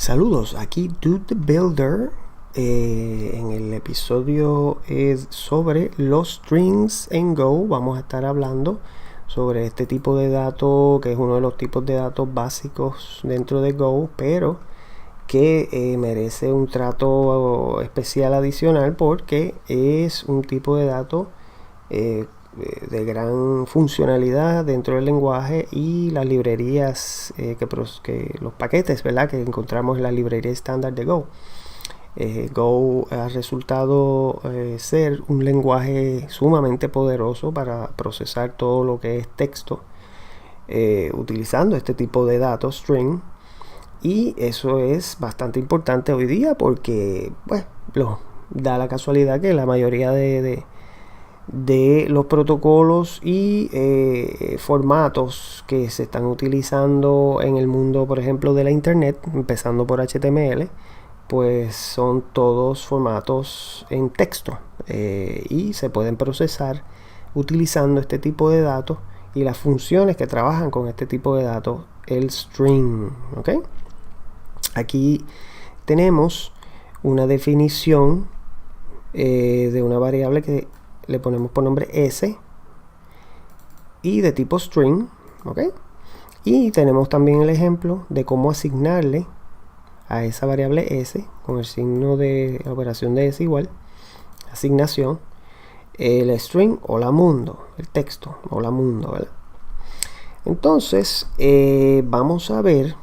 Saludos, aquí Dude the Builder. En el episodio sobre los strings en Go vamos a estar hablando sobre este tipo de datos, que es uno de los tipos de datos básicos dentro de Go, pero que merece un trato especial adicional porque es un tipo de dato de gran funcionalidad dentro del lenguaje, y las librerías que los paquetes, ¿verdad?, que encontramos en la librería estándar de Go. Go ha resultado ser un lenguaje sumamente poderoso para procesar todo lo que es texto, utilizando este tipo de datos string, y eso es bastante importante hoy día porque da la casualidad que la mayoría de los protocolos y formatos que se están utilizando en el mundo, por ejemplo, de la internet, empezando por HTML, pues son todos formatos en texto, y se pueden procesar utilizando este tipo de datos y las funciones que trabajan con este tipo de datos, el string. ¿Ok? Aquí tenemos una definición de una variable que le ponemos por nombre S y de tipo string, ¿ok? Y tenemos también el ejemplo de cómo asignarle a esa variable S con el signo de operación de S igual, asignación, el string hola mundo, el texto hola mundo, ¿verdad? Entonces vamos a ver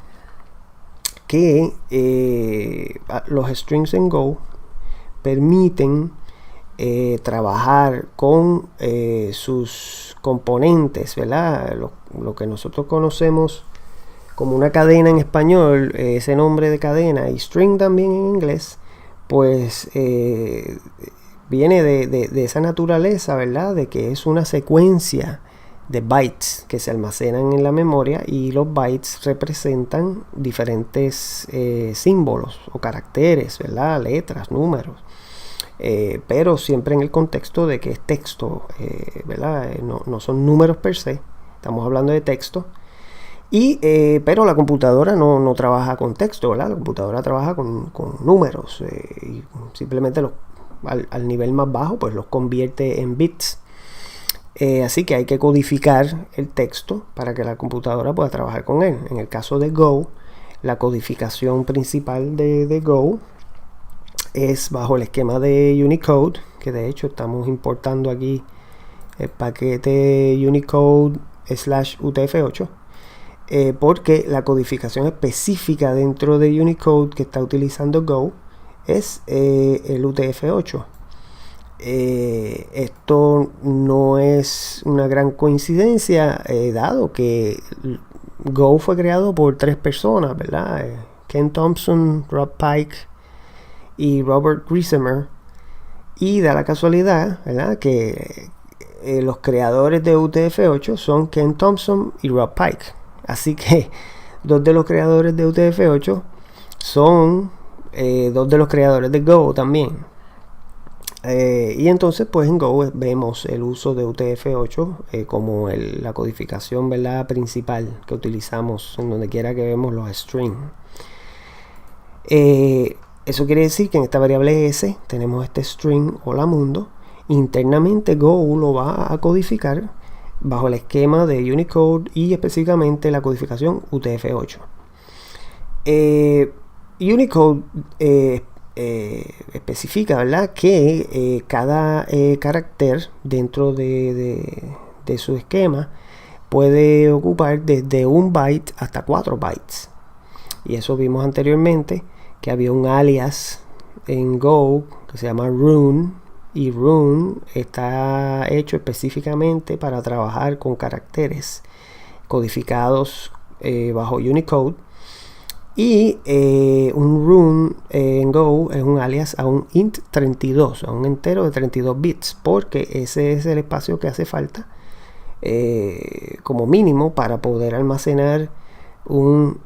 que los strings en Go permiten trabajar con sus componentes, ¿verdad? Lo que nosotros conocemos como una cadena en español, ese nombre de cadena, y string también en inglés, pues viene de esa naturaleza, ¿verdad? De que es una secuencia de bytes que se almacenan en la memoria, y los bytes representan diferentes símbolos o caracteres, ¿verdad? Letras, números. Pero siempre en el contexto de que es texto, ¿verdad? No son números per se, estamos hablando de texto. Pero la computadora no trabaja con texto, ¿verdad? La computadora trabaja con números, y simplemente al nivel más bajo pues los convierte en bits. Así que hay que codificar el texto para que la computadora pueda trabajar con él. En el caso de Go, la codificación principal de Go es bajo el esquema de Unicode, que de hecho estamos importando aquí el paquete Unicode /UTF-8, porque la codificación específica dentro de Unicode que está utilizando Go es el UTF-8. Esto no es una gran coincidencia, dado que Go fue creado por 3 personas, ¿verdad? Ken Thompson, Rob Pike y Robert Griesemer, y da la casualidad, ¿verdad?, que los creadores de UTF-8 son Ken Thompson y Rob Pike. Así que 2 de los creadores de UTF-8 son 2 de los creadores de Go también. Y entonces pues en Go vemos el uso de UTF-8 como la codificación, ¿verdad?, principal que utilizamos en donde quiera que vemos los strings. Eso quiere decir que en esta variable S tenemos este string hola mundo. Internamente Go lo va a codificar bajo el esquema de Unicode y específicamente la codificación UTF-8. Unicode especifica, ¿verdad?, que cada carácter dentro de su esquema puede ocupar desde 1 byte hasta 4 bytes. Y eso vimos anteriormente, que había un alias en Go que se llama rune, y rune está hecho específicamente para trabajar con caracteres codificados bajo Unicode. Y un rune en Go es un alias a un int 32, a un entero de 32 bits, porque ese es el espacio que hace falta como mínimo para poder almacenar un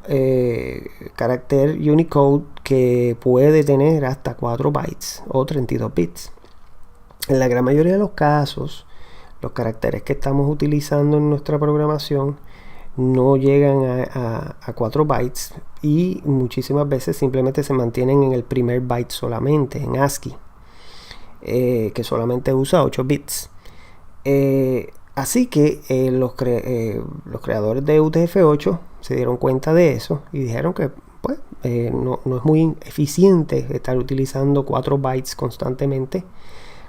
carácter Unicode que puede tener hasta 4 bytes o 32 bits. En la gran mayoría de los casos, los caracteres que estamos utilizando en nuestra programación no llegan a 4 bytes y muchísimas veces simplemente se mantienen en el primer byte solamente, en ASCII, que solamente usa 8 bits. Así que los creadores de UTF-8 se dieron cuenta de eso y dijeron que pues, no es muy eficiente estar utilizando 4 bytes constantemente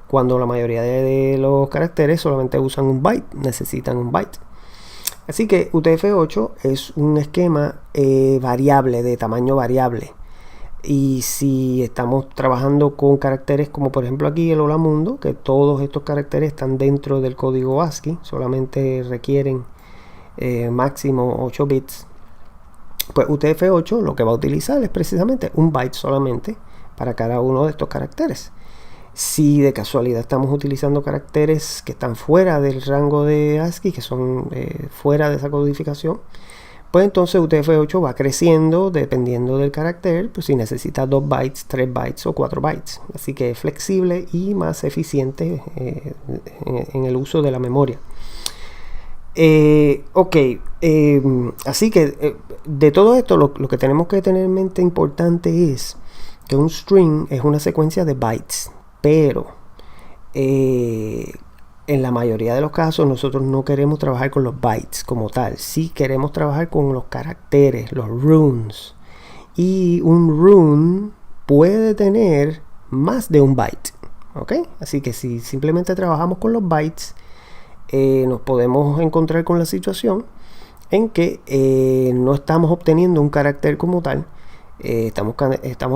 cuando la mayoría de los caracteres solamente usan un byte, necesitan un byte. Así que UTF-8 es un esquema variable, de tamaño variable. Y si estamos trabajando con caracteres como por ejemplo aquí el Hola Mundo, que todos estos caracteres están dentro del código ASCII, solamente requieren máximo 8 bits, pues UTF-8 lo que va a utilizar es precisamente un byte solamente para cada uno de estos caracteres. Si de casualidad estamos utilizando caracteres que están fuera del rango de ASCII, que son fuera de esa codificación, pues entonces UTF-8 va creciendo dependiendo del carácter, pues si necesita 2 bytes, 3 bytes o 4 bytes. Así que es flexible y más eficiente en el uso de la memoria. Así que de todo esto lo que tenemos que tener en mente importante es que un string es una secuencia de bytes, pero en la mayoría de los casos nosotros no queremos trabajar con los bytes como tal, sí queremos trabajar con los caracteres, los runes, y un rune puede tener más de un byte, ¿ok? Así que si simplemente trabajamos con los bytes, nos podemos encontrar con la situación en que no estamos obteniendo un carácter como tal, estamos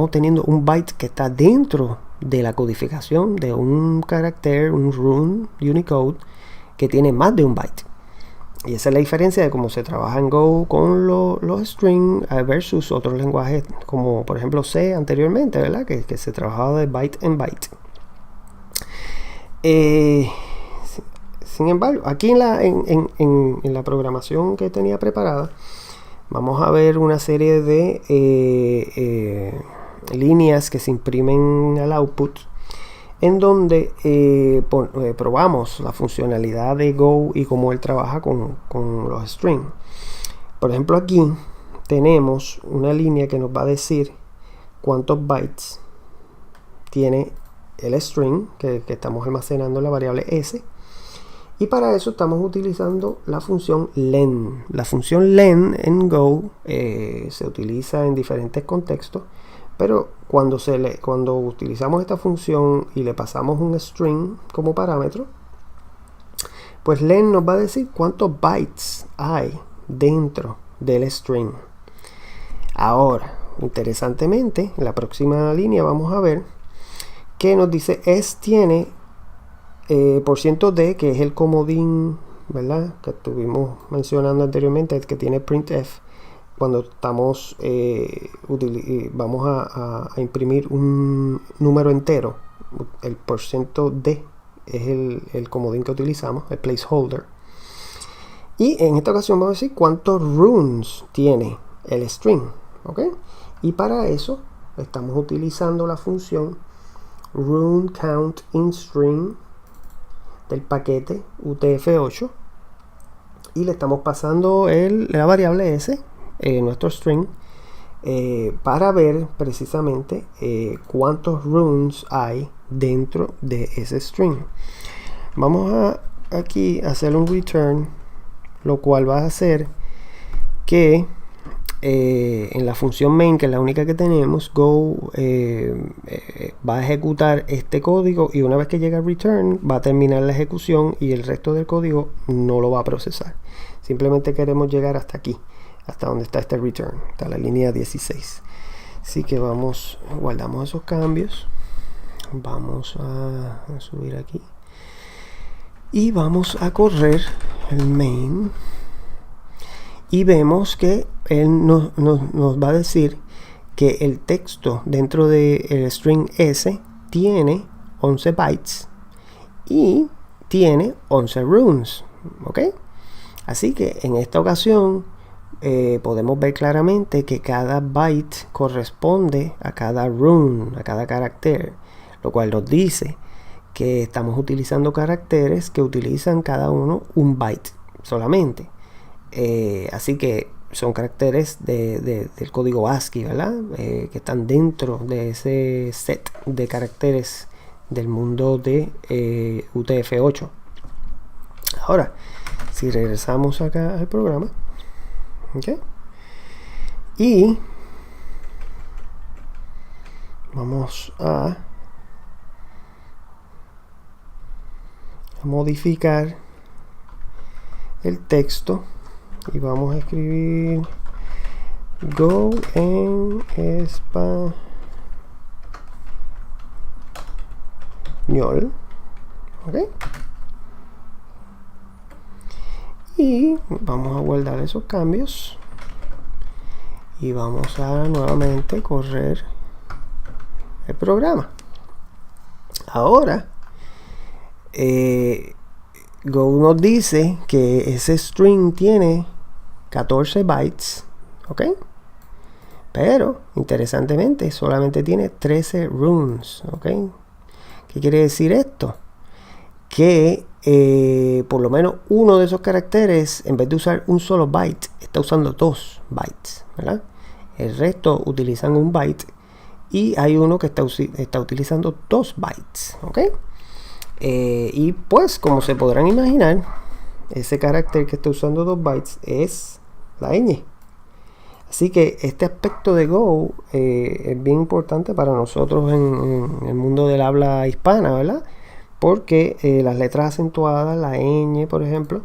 obteniendo un byte que está dentro de la codificación de un carácter, un rune Unicode que tiene más de un byte. Y esa es la diferencia de cómo se trabaja en Go con los strings versus otros lenguajes como por ejemplo C anteriormente, ¿verdad? Que se trabajaba de byte en byte. Sin embargo, aquí en la programación que tenía preparada, vamos a ver una serie de líneas que se imprimen al output, en donde probamos la funcionalidad de Go y cómo él trabaja con los strings. Por ejemplo, aquí tenemos una línea que nos va a decir cuántos bytes tiene el string que estamos almacenando en la variable s. Y para eso estamos utilizando la función len. La función len en Go se utiliza en diferentes contextos, pero cuando utilizamos esta función y le pasamos un string como parámetro, pues len nos va a decir cuántos bytes hay dentro del string. Ahora, interesantemente, en la próxima línea vamos a ver que nos dice s tiene %d, que es el comodín, ¿verdad?, que estuvimos mencionando anteriormente, el que tiene printf. Cuando estamos vamos a imprimir un número entero, el %d es el comodín que utilizamos, el placeholder. Y en esta ocasión vamos a decir cuántos runes tiene el string, ¿ok? Y para eso estamos utilizando la función runeCountInString del paquete UTF-8 y le estamos pasando la variable s, nuestro string, para ver precisamente cuántos runes hay dentro de ese string. Vamos a aquí hacer un return, lo cual va a hacer que en la función main, que es la única que tenemos, Go va a ejecutar este código y una vez que llega a return va a terminar la ejecución y el resto del código no lo va a procesar. Simplemente queremos llegar hasta aquí, hasta donde está este return, hasta la línea 16. Así que guardamos esos cambios, vamos a subir aquí y vamos a correr el main. Y vemos que él nos va a decir que el texto dentro del string s tiene 11 bytes y tiene 11 runes, ¿ok? Así que en esta ocasión podemos ver claramente que cada byte corresponde a cada rune, a cada carácter, lo cual nos dice que estamos utilizando caracteres que utilizan cada uno un byte solamente. Así que son caracteres del código ASCII, ¿verdad? Que están dentro de ese set de caracteres del mundo de UTF-8. Ahora, si regresamos acá al programa, ¿ok? Y vamos a modificar el texto y vamos a escribir Go en español, ¿ok? Y vamos a guardar esos cambios y vamos a nuevamente correr el programa. Ahora Go nos dice que ese string tiene 14 bytes, ¿ok? Pero interesantemente solamente tiene 13 runes, ¿ok? ¿Qué quiere decir esto? Que por lo menos uno de esos caracteres, en vez de usar un solo byte, está usando 2 bytes, ¿verdad? El resto utilizan un byte y hay uno que está utilizando 2 bytes, ¿ok? Y pues, como se podrán imaginar, ese carácter que está usando 2 bytes es la ñ. Así que este aspecto de Go es bien importante para nosotros en el mundo del habla hispana, ¿verdad? Porque las letras acentuadas, la ñ, por ejemplo,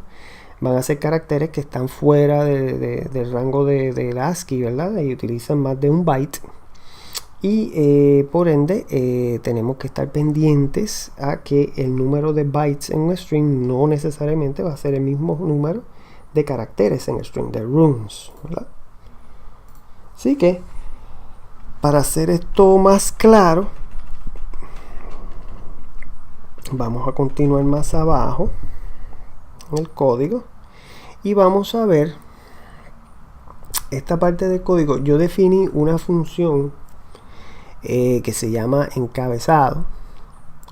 van a ser caracteres que están fuera del rango del ASCII, ¿verdad? Y utilizan más de un byte. Y por ende tenemos que estar pendientes a que el número de bytes en un string no necesariamente va a ser el mismo número de caracteres en el string, de runes, ¿verdad? Así que para hacer esto más claro, vamos a continuar más abajo en el código y vamos a ver esta parte del código. Yo definí una función que se llama encabezado,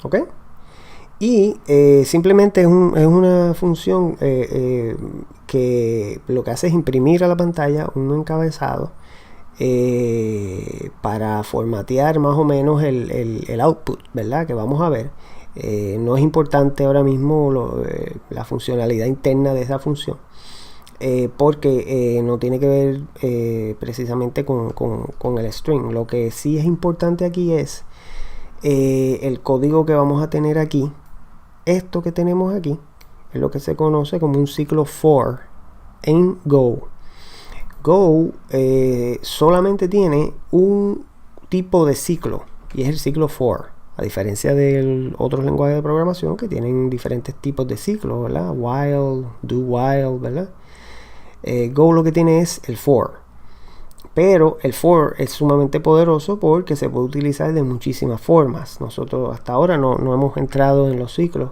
¿ok? Y simplemente es una función que lo que hace es imprimir a la pantalla un encabezado para formatear más o menos el output, ¿verdad? Que vamos a ver. No es importante ahora mismo la funcionalidad interna de esa función, porque no tiene que ver precisamente con el string. Lo que sí es importante aquí es el código que vamos a tener aquí. Esto que tenemos aquí es lo que se conoce como un ciclo for en Go. Go solamente tiene un tipo de ciclo y es el ciclo for, a diferencia de otros lenguajes de programación que tienen diferentes tipos de ciclos, ¿verdad? While, do while, ¿verdad? Go lo que tiene es el for, pero el for es sumamente poderoso porque se puede utilizar de muchísimas formas. Nosotros hasta ahora no hemos entrado en los ciclos,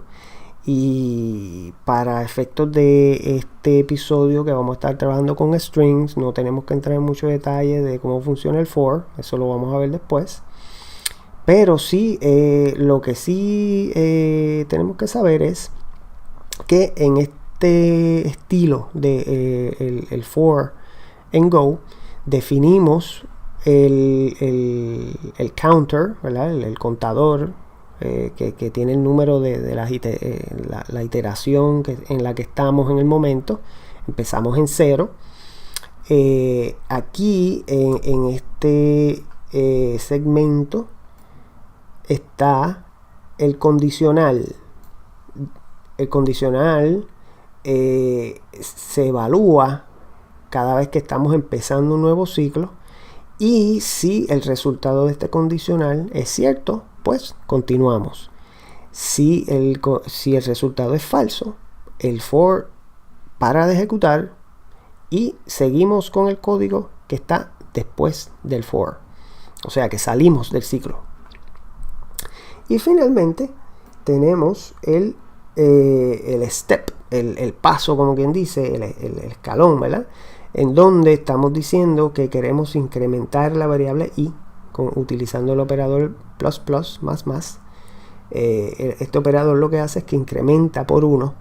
y para efectos de este episodio que vamos a estar trabajando con strings, no tenemos que entrar en mucho detalle de cómo funciona el for, eso lo vamos a ver después. Pero sí, lo que sí tenemos que saber es que en este estilo de el for en Go, definimos el counter, ¿verdad? El contador que tiene el número de la iteración en la que estamos en el momento. Empezamos en 0. Aquí en este segmento está el condicional. El condicional se evalúa cada vez que estamos empezando un nuevo ciclo, y si el resultado de este condicional es cierto, pues continuamos. Si el resultado es falso, el for para de ejecutar y seguimos con el código que está después del for, o sea que salimos del ciclo. Y finalmente tenemos el step, el paso, como quien dice, el escalón, ¿verdad? En donde estamos diciendo que queremos incrementar la variable i utilizando el operador más. Este operador lo que hace es que incrementa por 1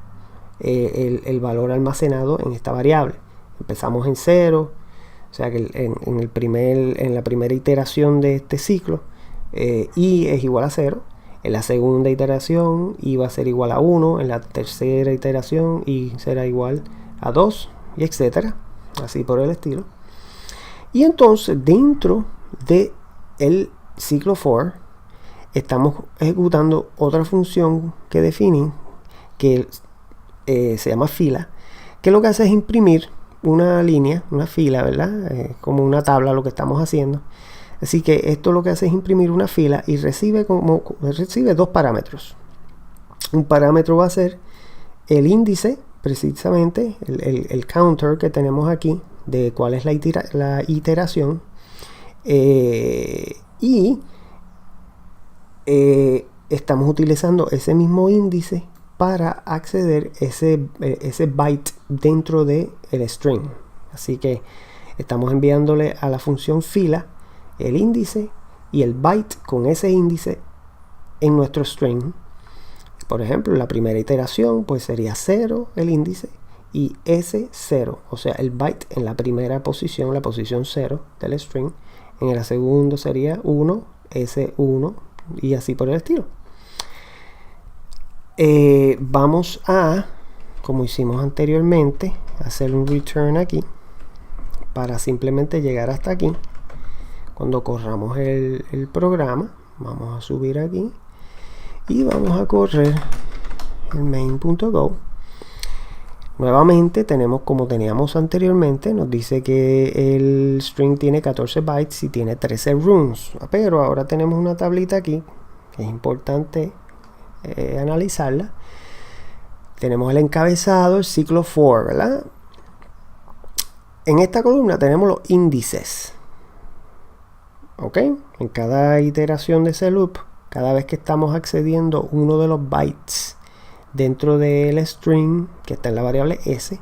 el valor almacenado en esta variable. Empezamos en 0, o sea que en la primera iteración de este ciclo, i es igual a 0. En la segunda iteración, i va a ser igual a 1. En la tercera iteración, i será igual a 2, y etcétera. Así por el estilo. Y entonces, dentro de el ciclo for, estamos ejecutando otra función que define, que se llama fila, que lo que hace es imprimir una línea, una fila, ¿verdad? Como una tabla lo que estamos haciendo. Así que esto lo que hace es imprimir una fila y recibe dos parámetros. Un parámetro va a ser el índice, precisamente, el counter que tenemos aquí, de cuál es la iteración. Estamos utilizando ese mismo índice para acceder ese byte dentro del string. Así que estamos enviándole a la función fila el índice y el byte con ese índice en nuestro string. Por ejemplo, la primera iteración pues sería 0 el índice y S0, o sea el byte en la primera posición, la posición 0 del string. En el segundo sería 1, S1 y así por el estilo. Vamos a, como hicimos anteriormente, hacer un return aquí para simplemente llegar hasta aquí. Cuando corramos el programa, vamos a subir aquí y vamos a correr el main.go. Nuevamente tenemos, como teníamos anteriormente, nos dice que el string tiene 14 bytes y tiene 13 runes, pero ahora tenemos una tablita aquí que es importante analizarla. Tenemos el encabezado, el ciclo for, ¿verdad? En esta columna tenemos los índices. ¿Ok? En cada iteración de ese loop, cada vez que estamos accediendo uno de los bytes dentro del string que está en la variable s,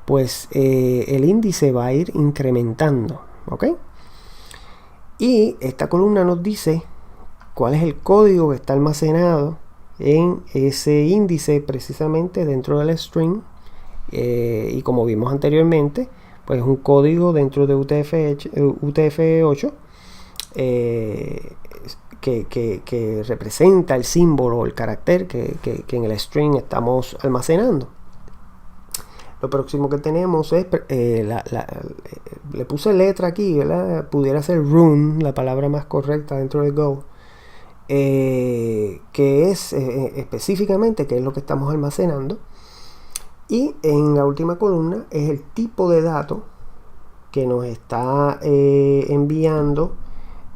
pues el índice va a ir incrementando. ¿Ok? Y esta columna nos dice cuál es el código que está almacenado en ese índice precisamente dentro del string. Y como vimos anteriormente, pues es un código dentro de UTF-8 que representa el símbolo o el carácter que en el string estamos almacenando. Lo próximo que tenemos es le puse letra aquí, ¿verdad? Pudiera ser rune, la palabra más correcta dentro de Go, que es específicamente qué es lo que estamos almacenando. Y en la última columna es el tipo de dato que nos está enviando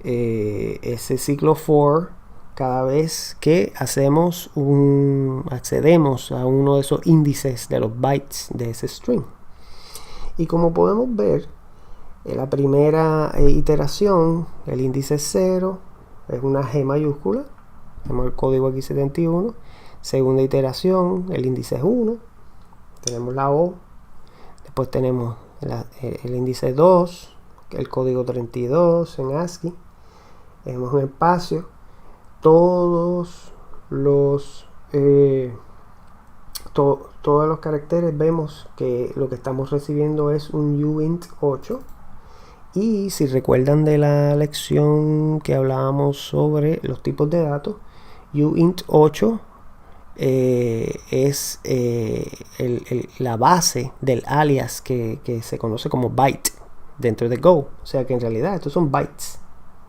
ese ciclo for cada vez que accedemos a uno de esos índices de los bytes de ese string. Y como podemos ver, en la primera iteración el índice 0 es una G mayúscula, tenemos el código aquí 71. Segunda iteración el índice es 1, tenemos la O. Después tenemos el índice 2, el código 32 en ASCII. Tenemos un espacio. Todos los caracteres, vemos que lo que estamos recibiendo es un uint 8. Y si recuerdan de la lección que hablábamos sobre los tipos de datos, uint 8 es la base del alias que se conoce como byte dentro de Go. O sea que en realidad estos son bytes.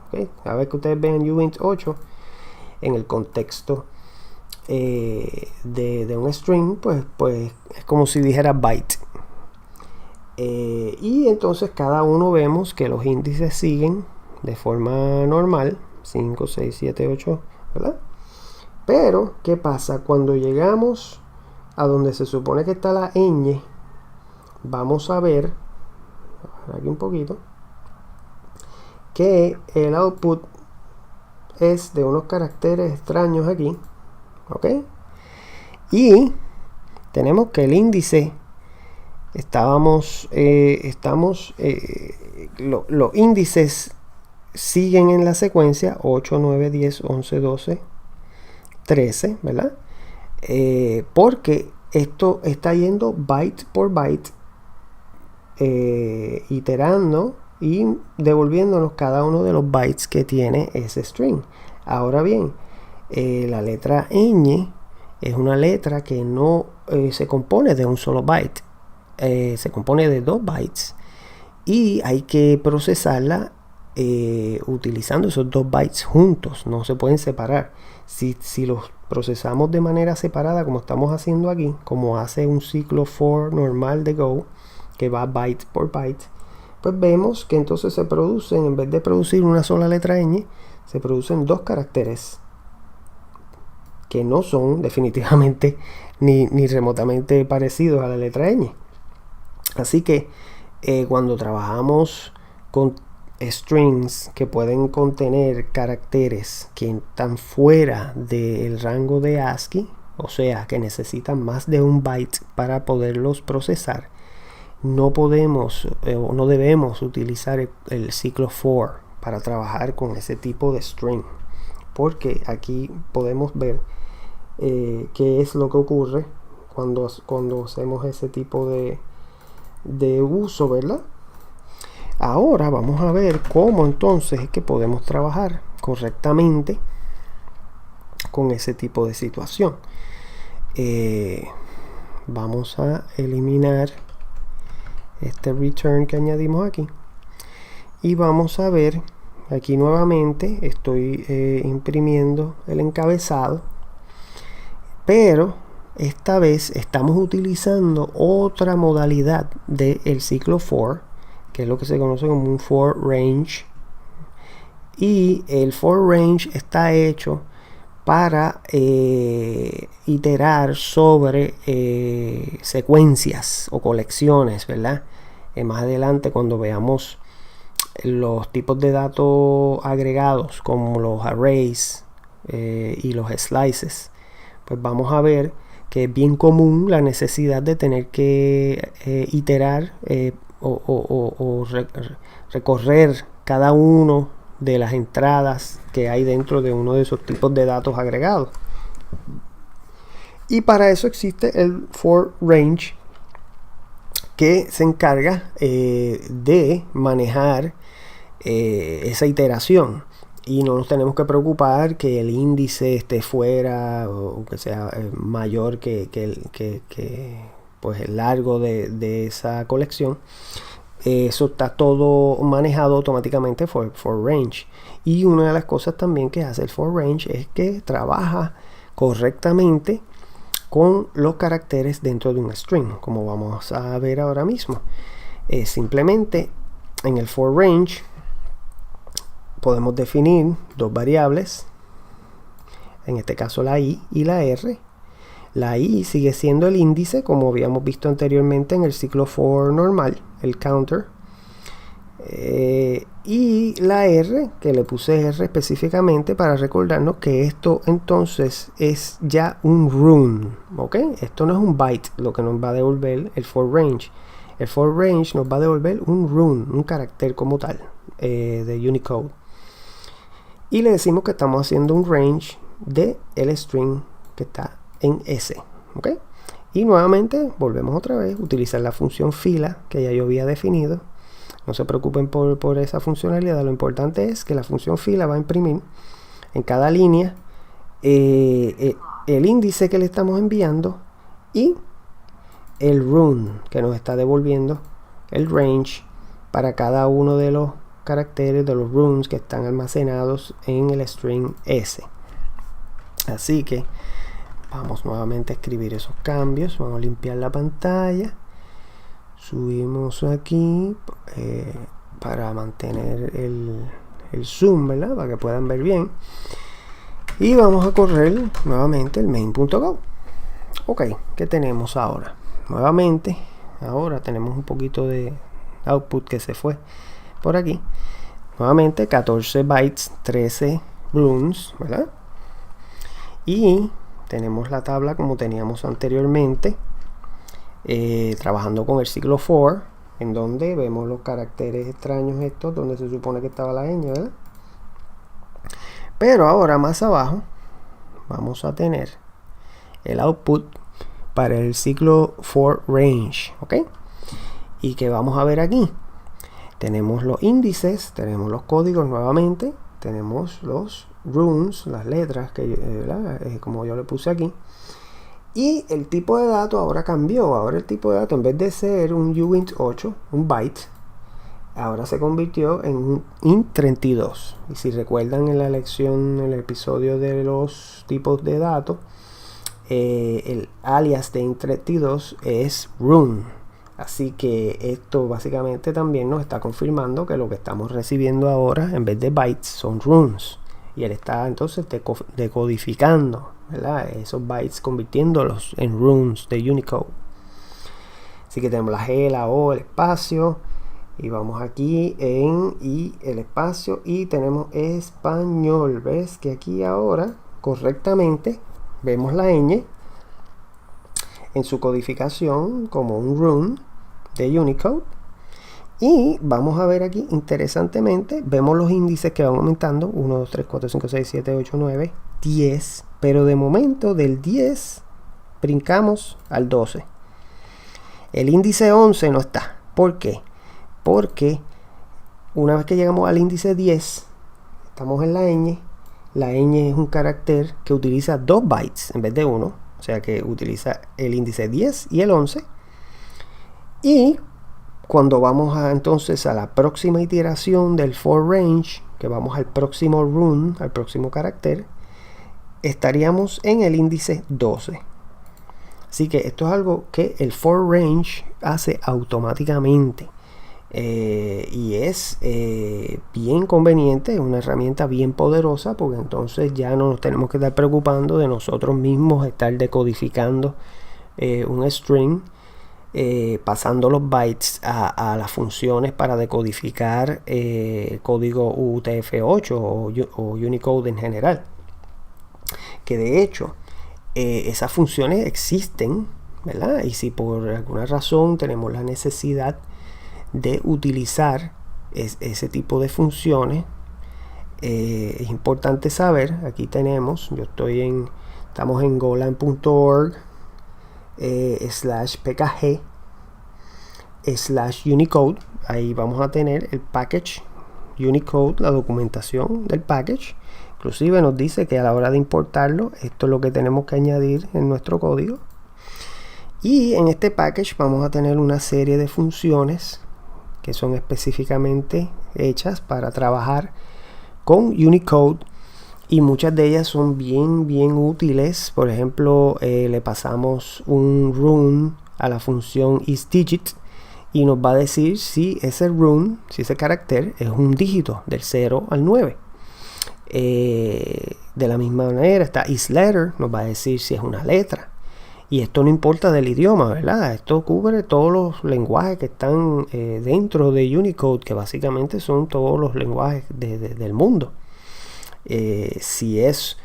¿Okay? Cada vez que ustedes ven uint 8 en el contexto de un string, pues es como si dijera byte. Y entonces cada uno vemos que los índices siguen de forma normal, 5, 6, 7, 8, ¿verdad? Pero, ¿qué pasa? Cuando llegamos a donde se supone que está la ñ, vamos a ver aquí un poquito que el output es de unos caracteres extraños aquí, ¿ok? Y tenemos que el índice los índices siguen en la secuencia 8, 9, 10, 11, 12, 13, ¿verdad? Porque esto está yendo byte por byte iterando y devolviéndonos cada uno de los bytes que tiene ese string. Ahora bien, la letra ñ es una letra que no se compone de un solo byte, se compone de 2 bytes y hay que procesarla utilizando esos 2 bytes juntos, no se pueden separar. Si los procesamos de manera separada, como estamos haciendo aquí, como hace un ciclo for normal de Go, que va byte por byte, pues vemos que entonces se producen, en vez de producir una sola letra ñ, se producen 2 caracteres que no son definitivamente ni remotamente parecidos a la letra ñ. Así que cuando trabajamos con strings que pueden contener caracteres que están fuera del rango de ASCII, o sea que necesitan más de un byte para poderlos procesar, no podemos o no debemos utilizar el ciclo for para trabajar con ese tipo de string, porque aquí podemos ver qué es lo que ocurre cuando hacemos ese tipo de uso, ¿verdad? Ahora vamos a ver cómo entonces es que podemos trabajar correctamente con ese tipo de situación. Vamos a eliminar este return que añadimos aquí y vamos a ver aquí nuevamente. Estoy imprimiendo el encabezado, pero esta vez estamos utilizando otra modalidad del ciclo for, que es lo que se conoce como un for range, y el for range está hecho para iterar sobre secuencias o colecciones, ¿verdad? Más adelante, cuando veamos los tipos de datos agregados como los arrays y los slices, pues vamos a ver que es bien común la necesidad de tener que iterar recorrer cada uno de las entradas que hay dentro de uno de esos tipos de datos agregados. Y para eso existe el for range, que se encarga de manejar esa iteración, y no nos tenemos que preocupar que el índice esté fuera o que sea mayor que pues el largo de esa colección. Eso está todo manejado automáticamente for range. Y una de las cosas también que hace el for range es que trabaja correctamente con los caracteres dentro de un string, como vamos a ver ahora mismo. Simplemente en el for range podemos definir 2 variables, en este caso la i y la r. La i sigue siendo el índice, como habíamos visto anteriormente en el ciclo for normal, el counter. Y la r, que le puse r específicamente para recordarnos que esto entonces es ya un run, ¿ok? Esto no es un byte lo que nos va a devolver el for range. El for range nos va a devolver un run, un carácter como tal, de Unicode. Y le decimos que estamos haciendo un range de el string que está en S, ¿ok? Y nuevamente volvemos otra vez a utilizar la función fila que ya yo había definido. No se preocupen por esa funcionalidad. Lo importante es que la función fila va a imprimir en cada línea el índice que le estamos enviando y el run que nos está devolviendo el range para cada uno de los caracteres de los runs que están almacenados en el string S. Así que vamos nuevamente a escribir esos cambios. Vamos a limpiar la pantalla. Subimos aquí para mantener el zoom, ¿verdad? Para que puedan ver bien. Y vamos a correr nuevamente el main.go. Ok, ¿qué tenemos ahora? Nuevamente, ahora tenemos un poquito de output que se fue por aquí. Nuevamente 14 bytes, 13 runs, ¿verdad? Y tenemos la tabla como teníamos anteriormente, trabajando con el ciclo for, en donde vemos los caracteres extraños estos, donde se supone que estaba la ñ, ¿verdad? Pero ahora más abajo vamos a tener el output para el ciclo for range, ¿ok? y que vamos a ver aquí. Tenemos los índices, tenemos los códigos nuevamente, tenemos los runes, las letras que como yo le puse aquí. Y el tipo de dato ahora cambió. Ahora el tipo de dato, en vez de ser un uint8, un byte, ahora se convirtió en un int32. Y si recuerdan en la lección, en el episodio de los tipos de datos, el alias de int32 es rune. Así que esto básicamente también nos está confirmando que lo que estamos recibiendo ahora, en vez de bytes, son runes. Y él está entonces decodificando, ¿verdad?, esos bytes, convirtiéndolos en runes de Unicode. Así que tenemos la G, la O, el espacio. Y vamos aquí en y el espacio. Y tenemos español. ¿Ves que aquí ahora correctamente vemos la ñ en su codificación como un rune de Unicode? Y vamos a ver aquí, interesantemente, vemos los índices que van aumentando: 1, 2, 3, 4, 5, 6, 7, 8, 9, 10. Pero de momento del 10 brincamos al 12. El índice 11 no está. ¿Por qué? Porque una vez que llegamos al índice 10, estamos en la ñ. La ñ es un carácter que utiliza 2 bytes en vez de 1. O sea que utiliza el índice 10 y el 11. Y cuando vamos entonces a la próxima iteración del for range, que vamos al próximo rune, al próximo carácter, estaríamos en el índice 12. Así que esto es algo que el for range hace automáticamente. Y es bien conveniente, es una herramienta bien poderosa, porque entonces ya no nos tenemos que estar preocupando de nosotros mismos estar decodificando un string, pasando los bytes a las funciones para decodificar código UTF-8 o Unicode en general. Que de hecho esas funciones existen, ¿verdad? Y si por alguna razón tenemos la necesidad de utilizar ese tipo de funciones, es importante saber. Aquí estamos en golang.org /pkg /unicode. Ahí vamos a tener el package Unicode, la documentación del package. Inclusive nos dice que a la hora de importarlo, esto es lo que tenemos que añadir en nuestro código. Y en este package vamos a tener una serie de funciones que son específicamente hechas para trabajar con Unicode, y muchas de ellas son bien útiles. Por ejemplo, le pasamos un rune a la función isDigit y nos va a decir si ese rune, si ese carácter es un dígito del 0 al 9. De la misma manera está isLetter, nos va a decir si es una letra. Y esto no importa del idioma, ¿verdad? Esto cubre todos los lenguajes que están dentro de Unicode, que básicamente son todos los lenguajes del mundo. Si es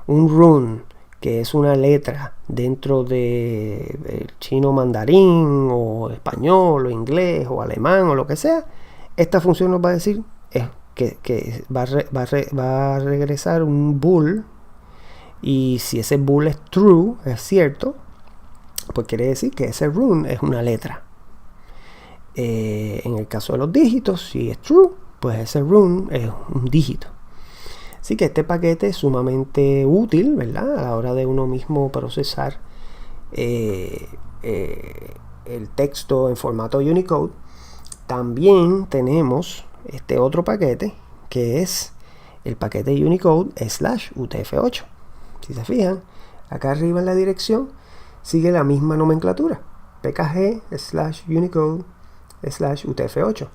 un rune que es una letra dentro de chino mandarín o español o inglés o alemán o lo que sea, esta función nos va a decir que va a regresar un bool, y si ese bool es true, es cierto, pues quiere decir que ese rune es una letra. En el caso de los dígitos, si es true, pues ese rune es un dígito. Así que este paquete es sumamente útil, ¿verdad?, a la hora de uno mismo procesar el texto en formato Unicode. También tenemos este otro paquete, que es el paquete Unicode /UTF-8. Si se fijan, acá arriba en la dirección sigue la misma nomenclatura: pkg /Unicode /UTF-8.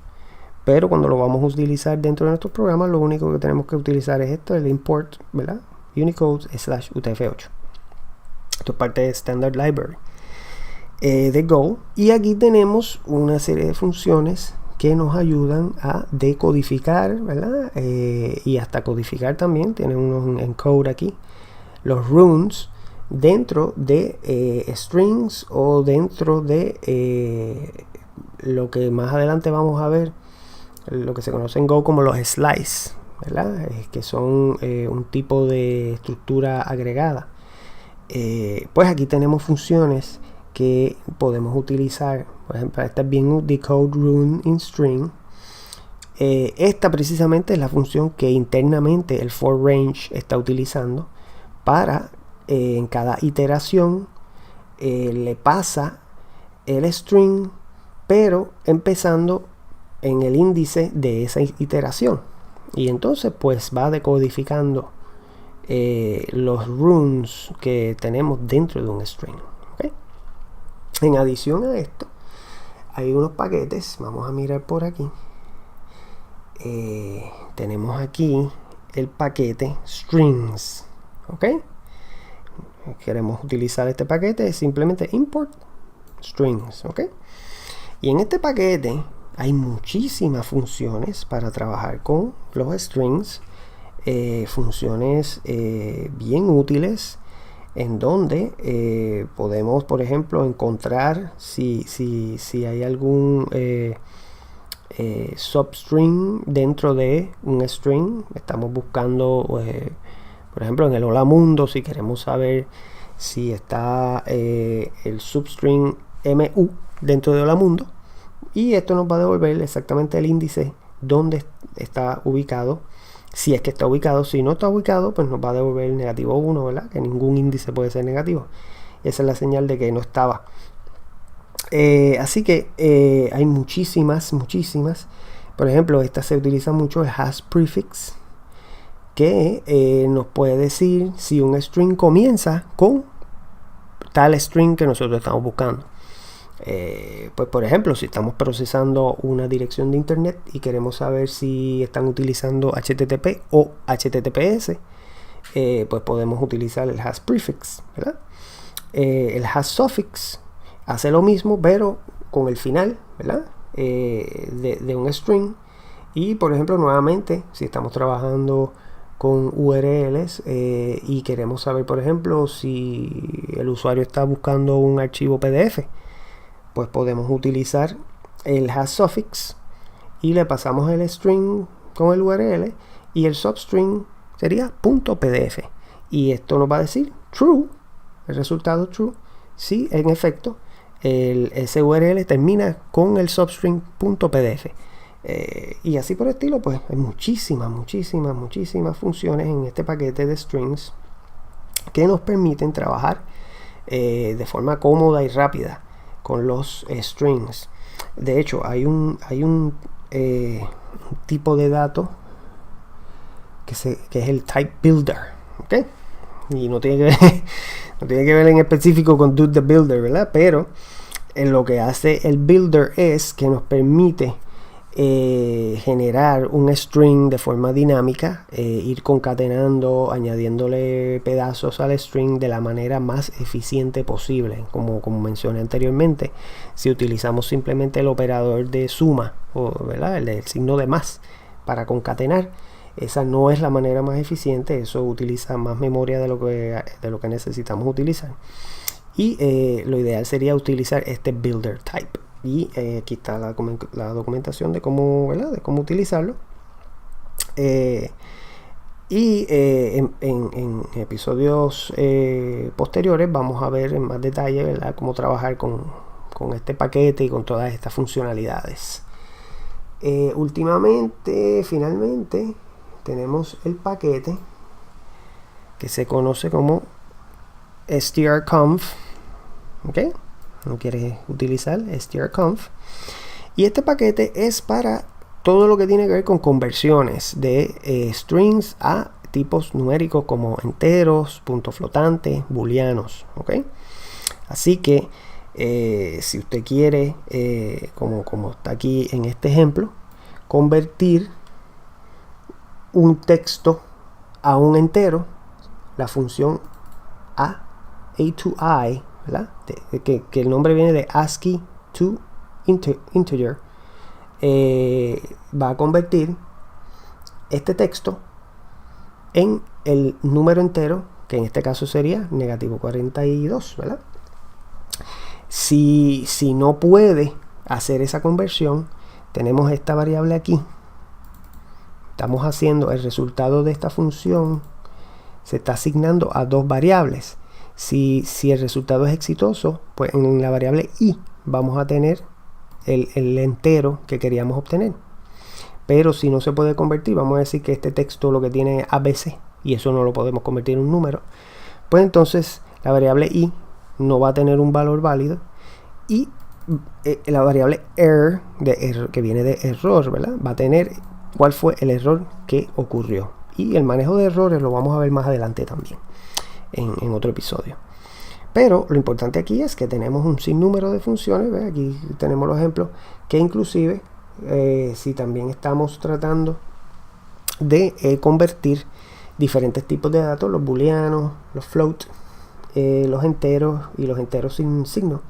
Pero cuando lo vamos a utilizar dentro de nuestros programas, lo único que tenemos que utilizar es esto, el import, ¿verdad?, Unicode /UTF-8. Esto es parte de Standard Library de Go. Y aquí tenemos una serie de funciones que nos ayudan a decodificar, ¿verdad?, y hasta codificar también. Tienen unos encode aquí, los runes, dentro de strings o dentro de lo que más adelante vamos a ver, lo que se conoce en Go como los slice, ¿verdad?, que son un tipo de estructura agregada. Pues aquí tenemos funciones que podemos utilizar. Por ejemplo, esta es bien decode rune in string. Esta precisamente es la función que internamente el for range está utilizando para en cada iteración le pasa el string, pero empezando en el índice de esa iteración, y entonces pues va decodificando los runes que tenemos dentro de un string. ¿Okay? En adición a esto hay unos paquetes, vamos a mirar por aquí. Tenemos aquí el paquete strings. ¿Ok? Queremos utilizar este paquete, es simplemente import strings. ¿Ok? Y en este paquete hay muchísimas funciones para trabajar con los strings, funciones bien útiles, en donde podemos, por ejemplo, encontrar si hay algún substring dentro de un string. Estamos buscando, por ejemplo, en el hola mundo, si queremos saber si está el substring mu dentro de hola mundo, y esto nos va a devolver exactamente el índice donde está ubicado, si es que está ubicado. Si no está ubicado, pues nos va a devolver el negativo 1, ¿verdad? Que ningún índice puede ser negativo. Esa es la señal de que no estaba. Así que hay muchísimas. Por ejemplo, esta se utiliza mucho, el has prefix, que nos puede decir si un string comienza con tal string que nosotros estamos buscando. Pues por ejemplo, si estamos procesando una dirección de internet y queremos saber si están utilizando HTTP o HTTPS, pues podemos utilizar el has prefix, ¿verdad? El has suffix hace lo mismo, pero con el final, ¿verdad? De un string. Y por ejemplo, nuevamente, si estamos trabajando con URLs y queremos saber, por ejemplo, si el usuario está buscando un archivo PDF, pues podemos utilizar el has suffix y le pasamos el string con el URL, y el substring sería .pdf, y esto nos va a decir true, el resultado true, si en efecto ese URL termina con el substring .pdf. Y así por el estilo. Pues hay muchísimas funciones en este paquete de strings que nos permiten trabajar de forma cómoda y rápida con los strings. De hecho, hay un tipo de dato que es el type builder, ¿okay? Y no tiene que ver en específico con do the builder, ¿verdad? Pero lo que hace el builder es que nos permite generar un string de forma dinámica, ir concatenando, añadiéndole pedazos al string de la manera más eficiente posible. Como mencioné anteriormente, si utilizamos simplemente el operador de suma, ¿verdad? El signo de más para concatenar, esa no es la manera más eficiente. Eso utiliza más memoria de lo que necesitamos utilizar, y lo ideal sería utilizar este builder type. Y aquí está la documentación de cómo, ¿verdad? De cómo utilizarlo. En episodios posteriores vamos a ver en más detalle, ¿verdad? Cómo trabajar con este paquete y con todas estas funcionalidades. Finalmente tenemos el paquete que se conoce como strconf. ¿Ok? No quieres utilizar strconf, y este paquete es para todo lo que tiene que ver con conversiones de strings a tipos numéricos como enteros, puntos flotantes, booleanos. ¿Ok? Así que si usted quiere, como está aquí en este ejemplo, convertir un texto a un entero, la función a to I, ¿verdad? Que el nombre viene de ASCII to integer, va a convertir este texto en el número entero, que en este caso sería negativo 42, ¿verdad? Si no puede hacer esa conversión, tenemos esta variable aquí. Estamos haciendo el resultado de esta función, se está asignando a dos variables. Si el resultado es exitoso, pues en la variable i vamos a tener el entero que queríamos obtener. Pero si no se puede convertir, vamos a decir que este texto lo que tiene ABC y eso no lo podemos convertir en un número, pues entonces la variable i no va a tener un valor válido y la variable error, que viene de error, ¿verdad? Va a tener cuál fue el error que ocurrió. Y el manejo de errores lo vamos a ver más adelante también en otro episodio. Pero lo importante aquí es que tenemos un sinnúmero de funciones, ¿ves? Aquí tenemos los ejemplos que inclusive si también estamos tratando de convertir diferentes tipos de datos, los booleanos, los float, los enteros y los enteros sin signo,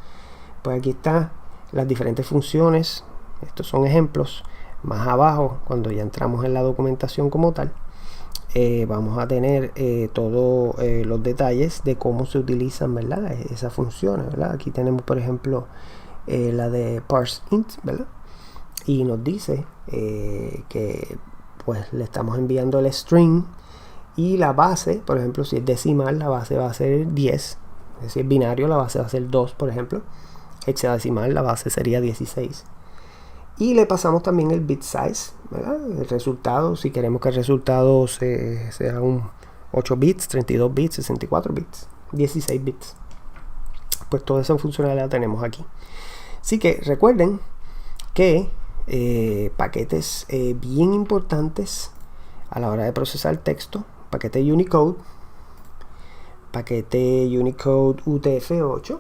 pues aquí están las diferentes funciones. Estos son ejemplos. Más abajo, cuando ya entramos en la documentación como tal, vamos a tener todos los detalles de cómo se utilizan, ¿verdad? Esas funciones, ¿verdad? Aquí tenemos, por ejemplo, la de parseInt, ¿verdad? Y nos dice que pues le estamos enviando el string y la base, por ejemplo, si es decimal, la base va a ser 10. Si es binario, la base va a ser 2, por ejemplo. Hexadecimal, la base sería 16. Y le pasamos también el bit size, ¿verdad? El resultado, si queremos que el resultado sea un 8 bits, 32 bits, 64 bits, 16 bits. Pues toda esa funcionalidad la tenemos aquí. Así que recuerden que paquetes bien importantes a la hora de procesar texto: paquete Unicode, paquete Unicode UTF-8,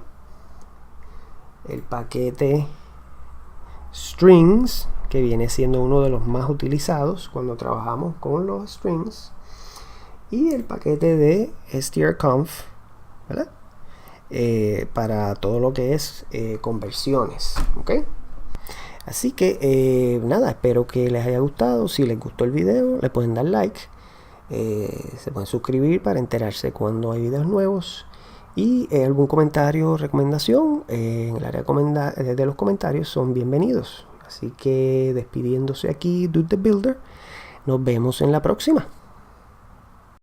el paquete strings, que viene siendo uno de los más utilizados cuando trabajamos con los strings, y el paquete de strconf, ¿verdad? Para todo lo que es conversiones, ¿ok? Así que nada, espero que les haya gustado. Si les gustó el video, le pueden dar like, se pueden suscribir para enterarse cuando hay videos nuevos, y algún comentario o recomendación en el área de los comentarios son bienvenidos. Así que despidiéndose aquí, Dude the Builder, nos vemos en la próxima.